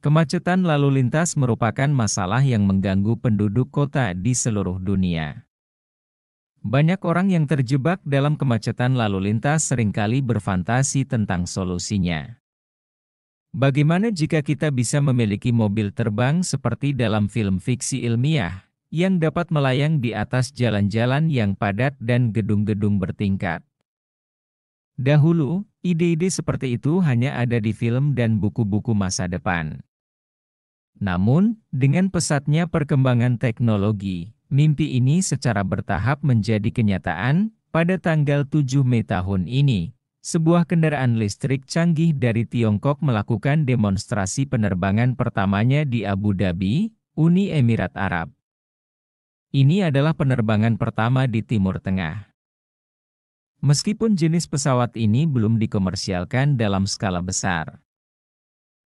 Kemacetan lalu lintas merupakan masalah yang mengganggu penduduk kota di seluruh dunia. Banyak orang yang terjebak dalam kemacetan lalu lintas seringkali berfantasi tentang solusinya. Bagaimana jika kita bisa memiliki mobil terbang seperti dalam film fiksi ilmiah, yang dapat melayang di atas jalan-jalan yang padat dan gedung-gedung bertingkat? Dahulu, ide-ide seperti itu hanya ada di film dan buku-buku masa depan. Namun, dengan pesatnya perkembangan teknologi, mimpi ini secara bertahap menjadi kenyataan. Pada tanggal 7 Mei tahun ini, sebuah kendaraan listrik canggih dari Tiongkok melakukan demonstrasi penerbangan pertamanya di Abu Dhabi, Uni Emirat Arab. Ini adalah penerbangan pertama di Timur Tengah. Meskipun jenis pesawat ini belum dikomersialkan dalam skala besar.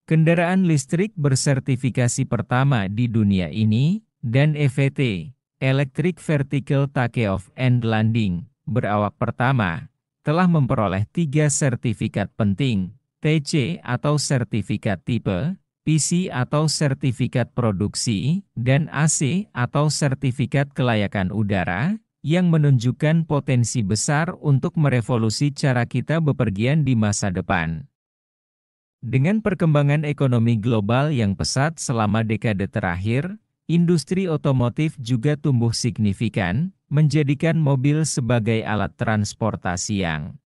Kendaraan listrik bersertifikasi pertama di dunia ini, dan EVT, Electric Vertical Takeoff and Landing, berawak pertama, telah memperoleh 3 sertifikat penting, TC atau sertifikat tipe, PC atau sertifikat produksi, dan AC atau sertifikat kelayakan udara, yang menunjukkan potensi besar untuk merevolusi cara kita bepergian di masa depan. Dengan perkembangan ekonomi global yang pesat selama dekade terakhir, industri otomotif juga tumbuh signifikan, menjadikan mobil sebagai alat transportasi yang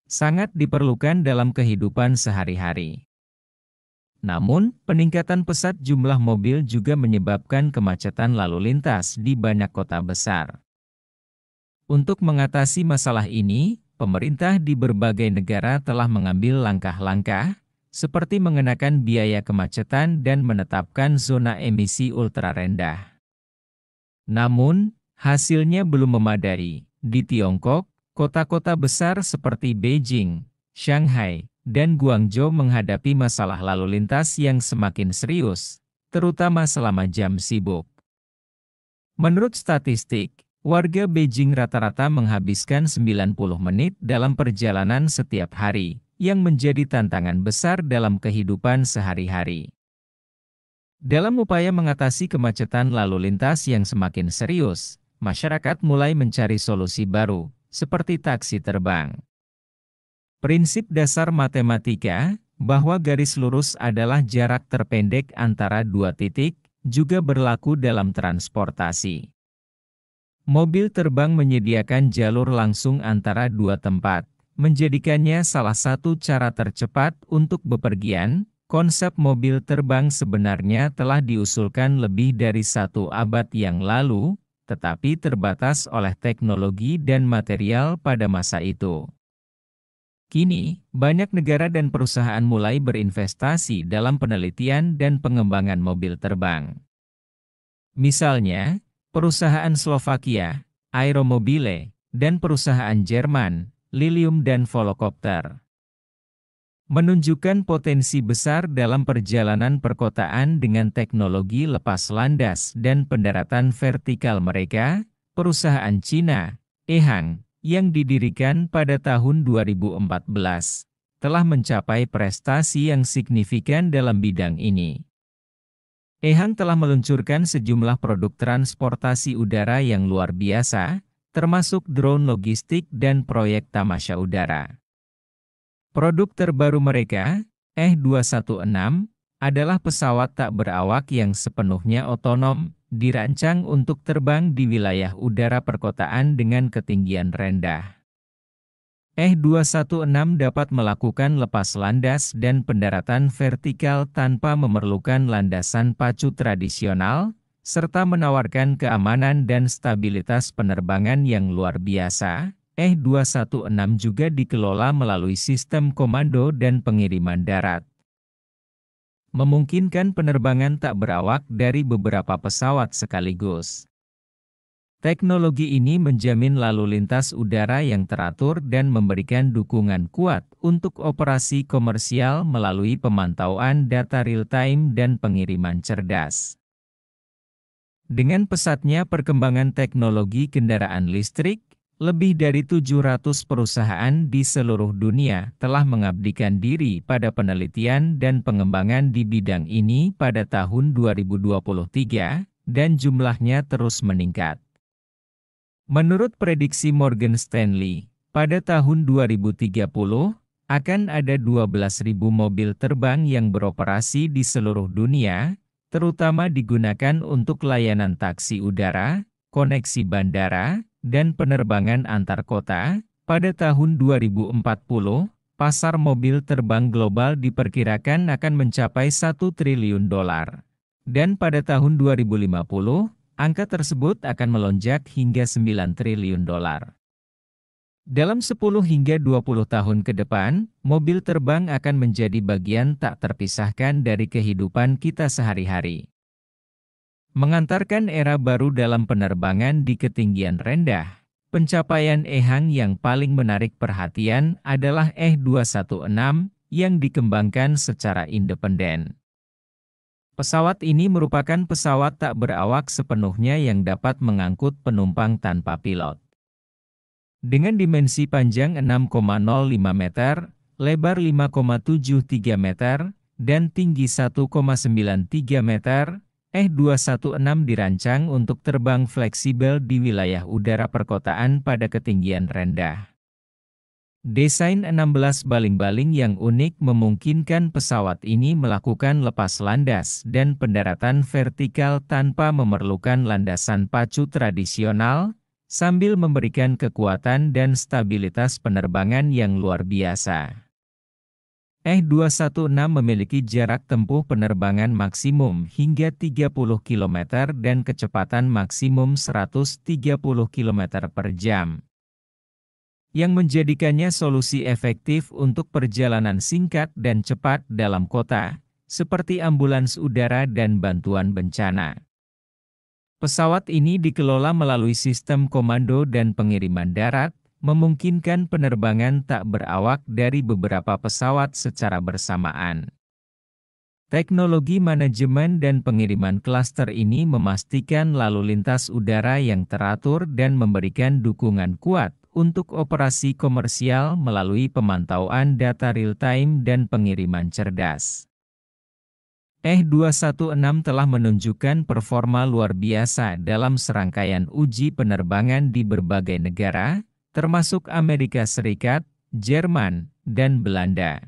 sangat diperlukan dalam kehidupan sehari-hari. Namun, peningkatan pesat jumlah mobil juga menyebabkan kemacetan lalu lintas di banyak kota besar. Untuk mengatasi masalah ini, pemerintah di berbagai negara telah mengambil langkah-langkah, seperti mengenakan biaya kemacetan dan menetapkan zona emisi ultra rendah. Namun, hasilnya belum memadai. Di Tiongkok, kota-kota besar seperti Beijing, Shanghai, dan Guangzhou menghadapi masalah lalu lintas yang semakin serius, terutama selama jam sibuk. Menurut statistik, warga Beijing rata-rata menghabiskan 90 menit dalam perjalanan setiap hari, yang menjadi tantangan besar dalam kehidupan sehari-hari. Dalam upaya mengatasi kemacetan lalu lintas yang semakin serius, masyarakat mulai mencari solusi baru, seperti taksi terbang. Prinsip dasar matematika, bahwa garis lurus adalah jarak terpendek antara dua titik, juga berlaku dalam transportasi. Mobil terbang menyediakan jalur langsung antara dua tempat, menjadikannya salah satu cara tercepat untuk bepergian. Konsep mobil terbang sebenarnya telah diusulkan lebih dari 1 abad yang lalu, tetapi terbatas oleh teknologi dan material pada masa itu. Kini, banyak negara dan perusahaan mulai berinvestasi dalam penelitian dan pengembangan mobil terbang. Misalnya, perusahaan Slovakia, Aeromobile, dan perusahaan Jerman, Lilium dan Volocopter, menunjukkan potensi besar dalam perjalanan perkotaan dengan teknologi lepas landas dan pendaratan vertikal mereka. Perusahaan Cina, EHang, yang didirikan pada tahun 2014, telah mencapai prestasi yang signifikan dalam bidang ini. EHang telah meluncurkan sejumlah produk transportasi udara yang luar biasa, termasuk drone logistik dan proyek tamasya udara. Produk terbaru mereka, EH216, adalah pesawat tak berawak yang sepenuhnya otonom, dirancang untuk terbang di wilayah udara perkotaan dengan ketinggian rendah. EH216 dapat melakukan lepas landas dan pendaratan vertikal tanpa memerlukan landasan pacu tradisional, serta menawarkan keamanan dan stabilitas penerbangan yang luar biasa. EH216 juga dikelola melalui sistem komando dan pengiriman darat, memungkinkan penerbangan tak berawak dari beberapa pesawat sekaligus. Teknologi ini menjamin lalu lintas udara yang teratur dan memberikan dukungan kuat untuk operasi komersial melalui pemantauan data real-time dan pengiriman cerdas. Dengan pesatnya perkembangan teknologi kendaraan listrik, Lebih dari 700 perusahaan di seluruh dunia telah mengabdikan diri pada penelitian dan pengembangan di bidang ini pada tahun 2023, dan jumlahnya terus meningkat. Menurut prediksi Morgan Stanley, pada tahun 2030, akan ada 12.000 mobil terbang yang beroperasi di seluruh dunia, terutama digunakan untuk layanan taksi udara, koneksi bandara, dan penerbangan antar kota. Pada tahun 2040, pasar mobil terbang global diperkirakan akan mencapai $1 triliun. Dan pada tahun 2050, angka tersebut akan melonjak hingga $9 triliun. Dalam 10 hingga 20 tahun ke depan, mobil terbang akan menjadi bagian tak terpisahkan dari kehidupan kita sehari-hari. Mengantarkan era baru dalam penerbangan di ketinggian rendah. Pencapaian EHang yang paling menarik perhatian adalah EH216 yang dikembangkan secara independen. Pesawat ini merupakan pesawat tak berawak sepenuhnya yang dapat mengangkut penumpang tanpa pilot. Dengan dimensi panjang 6,05 meter, lebar 5,73 meter, dan tinggi 1,93 meter, EH216 dirancang untuk terbang fleksibel di wilayah udara perkotaan pada ketinggian rendah. Desain 16 baling-baling yang unik memungkinkan pesawat ini melakukan lepas landas dan pendaratan vertikal tanpa memerlukan landasan pacu tradisional, sambil memberikan kekuatan dan stabilitas penerbangan yang luar biasa. EH216 memiliki jarak tempuh penerbangan maksimum hingga 30 km dan kecepatan maksimum 130 km per jam, yang menjadikannya solusi efektif untuk perjalanan singkat dan cepat dalam kota, seperti ambulans udara dan bantuan bencana. Pesawat ini dikelola melalui sistem komando dan pengiriman darat, memungkinkan penerbangan tak berawak dari beberapa pesawat secara bersamaan. Teknologi manajemen dan pengiriman klaster ini memastikan lalu lintas udara yang teratur dan memberikan dukungan kuat untuk operasi komersial melalui pemantauan data real-time dan pengiriman cerdas. EH216 telah menunjukkan performa luar biasa dalam serangkaian uji penerbangan di berbagai negara, termasuk Amerika Serikat, Jerman, dan Belanda.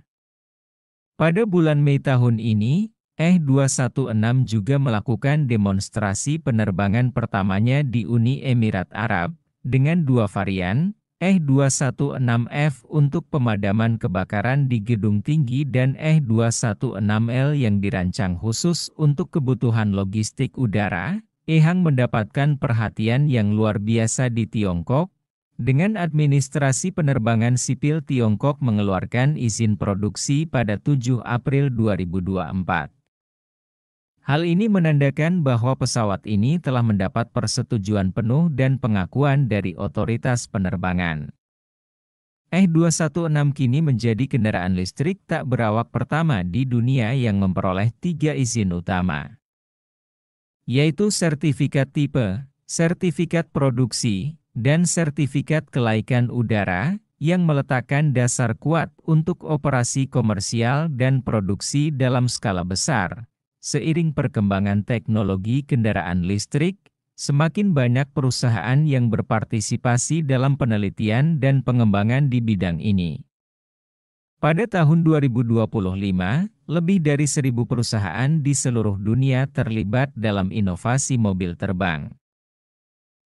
Pada bulan Mei tahun ini, EH216 juga melakukan demonstrasi penerbangan pertamanya di Uni Emirat Arab, dengan dua varian, EH216F untuk pemadaman kebakaran di gedung tinggi dan EH216L yang dirancang khusus untuk kebutuhan logistik udara. EHang mendapatkan perhatian yang luar biasa di Tiongkok, dengan administrasi penerbangan sipil Tiongkok mengeluarkan izin produksi pada 7 April 2024. Hal ini menandakan bahwa pesawat ini telah mendapat persetujuan penuh dan pengakuan dari otoritas penerbangan. EH216 kini menjadi kendaraan listrik tak berawak pertama di dunia yang memperoleh 3 izin utama, yaitu sertifikat tipe, sertifikat produksi, dan sertifikat kelaikan udara, yang meletakkan dasar kuat untuk operasi komersial dan produksi dalam skala besar. Seiring perkembangan teknologi kendaraan listrik, semakin banyak perusahaan yang berpartisipasi dalam penelitian dan pengembangan di bidang ini. Pada tahun 2025, lebih dari 1.000 perusahaan di seluruh dunia terlibat dalam inovasi mobil terbang.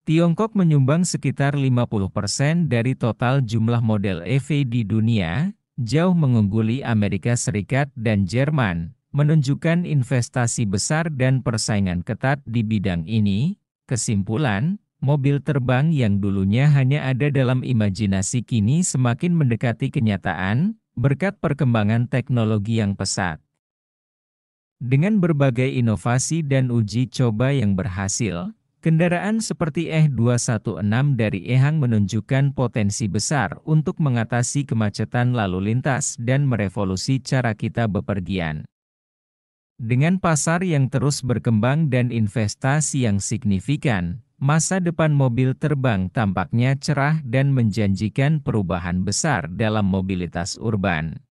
Tiongkok menyumbang sekitar 50% dari total jumlah model EV di dunia, jauh mengungguli Amerika Serikat dan Jerman, menunjukkan investasi besar dan persaingan ketat di bidang ini. Kesimpulan, mobil terbang yang dulunya hanya ada dalam imajinasi kini semakin mendekati kenyataan, berkat perkembangan teknologi yang pesat. Dengan berbagai inovasi dan uji coba yang berhasil, kendaraan seperti EH216 dari EHang menunjukkan potensi besar untuk mengatasi kemacetan lalu lintas dan merevolusi cara kita bepergian. Dengan pasar yang terus berkembang dan investasi yang signifikan, Masa depan mobil terbang tampaknya cerah dan menjanjikan perubahan besar dalam mobilitas urban.